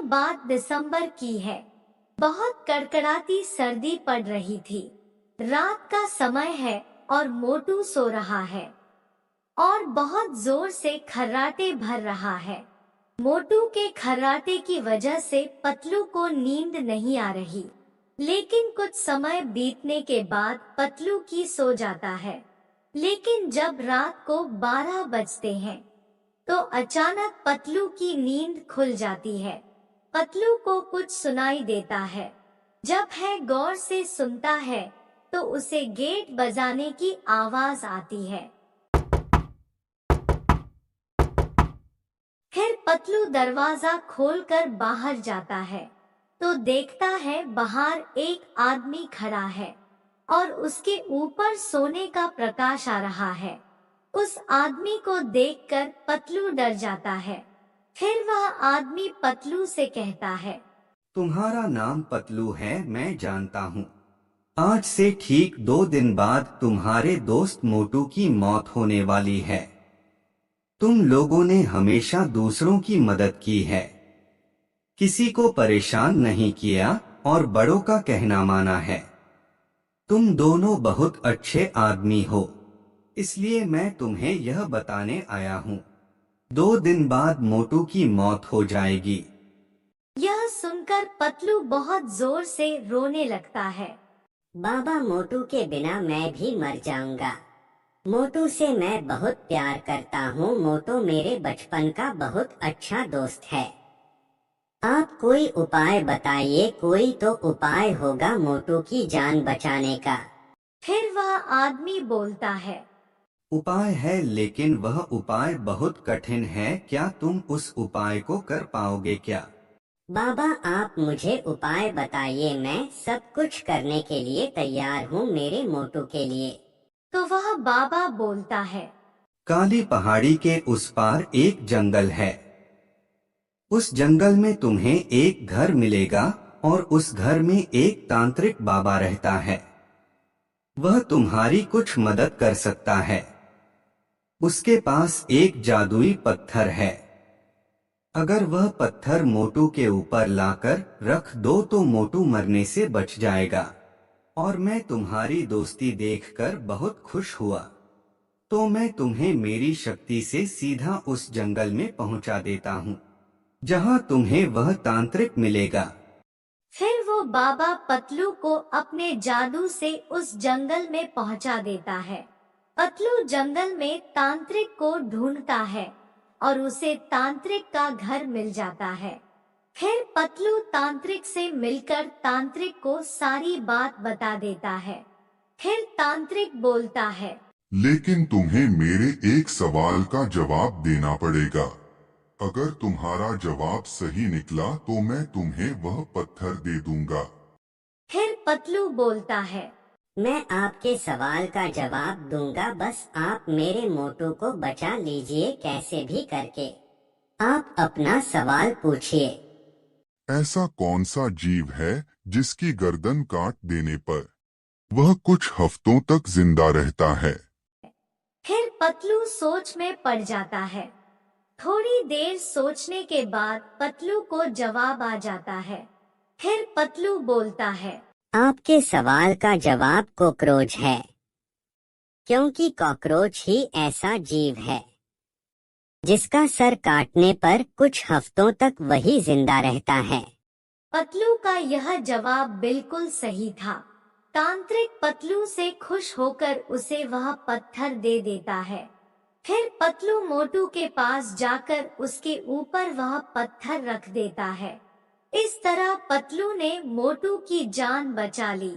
बात दिसंबर की है। बहुत कड़कड़ाती सर्दी पड़ रही थी। रात का समय है और मोटू सो रहा है और बहुत जोर से खर्राटे भर रहा है। मोटू के खर्राटे की वजह से पतलू को नींद नहीं आ रही, लेकिन कुछ समय बीतने के बाद पतलू की सो जाता है। लेकिन जब रात को 12 बजते हैं तो अचानक पतलू की नींद खुल जाती है। पतलू को कुछ सुनाई देता है। जब है गौर से सुनता है तो उसे गेट बजाने की आवाज आती है। फिर पतलू दरवाजा खोलकर बाहर जाता है तो देखता है बाहर एक आदमी खड़ा है और उसके ऊपर सोने का प्रकाश आ रहा है। उस आदमी को देखकर पतलू डर जाता है। फिर वह आदमी पतलू से कहता है, तुम्हारा नाम पतलू है, मैं जानता हूँ। आज से ठीक 2 दिन बाद तुम्हारे दोस्त मोटू की मौत होने वाली है। तुम लोगों ने हमेशा दूसरों की मदद की है, किसी को परेशान नहीं किया और बड़ों का कहना माना है। तुम दोनों बहुत अच्छे आदमी हो, इसलिए मैं तुम्हें यह बताने आया हूँ। 2 दिन बाद मोटू की मौत हो जाएगी। यह सुनकर पतलू बहुत जोर से रोने लगता है। बाबा, मोटू के बिना मैं भी मर जाऊंगा। मोटू से मैं बहुत प्यार करता हूँ। मोटू मेरे बचपन का बहुत अच्छा दोस्त है। आप कोई उपाय बताइए, कोई तो उपाय होगा मोटू की जान बचाने का। फिर वह आदमी बोलता है, उपाय है, लेकिन वह उपाय बहुत कठिन है। क्या तुम उस उपाय को कर पाओगे क्या? बाबा, आप मुझे उपाय बताइए, मैं सब कुछ करने के लिए तैयार हूँ मेरे मोटू के लिए। तो वह बाबा बोलता है, काली पहाड़ी के उस पार एक जंगल है। उस जंगल में तुम्हें एक घर मिलेगा और उस घर में एक तांत्रिक बाबा रहता है। वह तुम्हारी कुछ मदद कर सकता है। उसके पास एक जादुई पत्थर है। अगर वह पत्थर मोटू के ऊपर लाकर रख दो तो मोटू मरने से बच जाएगा। और मैं तुम्हारी दोस्ती देखकर बहुत खुश हुआ, तो मैं तुम्हें मेरी शक्ति से सीधा उस जंगल में पहुंचा देता हूँ, जहाँ तुम्हें वह तांत्रिक मिलेगा। फिर वो बाबा पतलू को अपने जादू से उस जंगल में पहुंचा देता है। पतलू जंगल में तांत्रिक को ढूंढता है और उसे तांत्रिक का घर मिल जाता है। फिर पतलू तांत्रिक से मिलकर तांत्रिक को सारी बात बता देता है। फिर तांत्रिक बोलता है, लेकिन तुम्हें मेरे एक सवाल का जवाब देना पड़ेगा। अगर तुम्हारा जवाब सही निकला तो मैं तुम्हें वह पत्थर दे दूंगा। फिर पतलू बोलता है, मैं आपके सवाल का जवाब दूंगा, बस आप मेरे मोटू को बचा लीजिए कैसे भी करके। आप अपना सवाल पूछिए। ऐसा कौन सा जीव है जिसकी गर्दन काट देने पर वह कुछ हफ्तों तक जिंदा रहता है? फिर पतलू सोच में पड़ जाता है। थोड़ी देर सोचने के बाद पतलू को जवाब आ जाता है। फिर पतलू बोलता है, आपके सवाल का जवाब कॉकरोच है, क्योंकि कॉकरोच ही ऐसा जीव है जिसका सर काटने पर कुछ हफ्तों तक वही जिंदा रहता है। पतलू का यह जवाब बिल्कुल सही था। तांत्रिक पतलू से खुश होकर उसे वह पत्थर दे देता है। फिर पतलू मोटू के पास जाकर उसके ऊपर वह पत्थर रख देता है। इस तरह पतलू ने मोटू की जान बचा ली।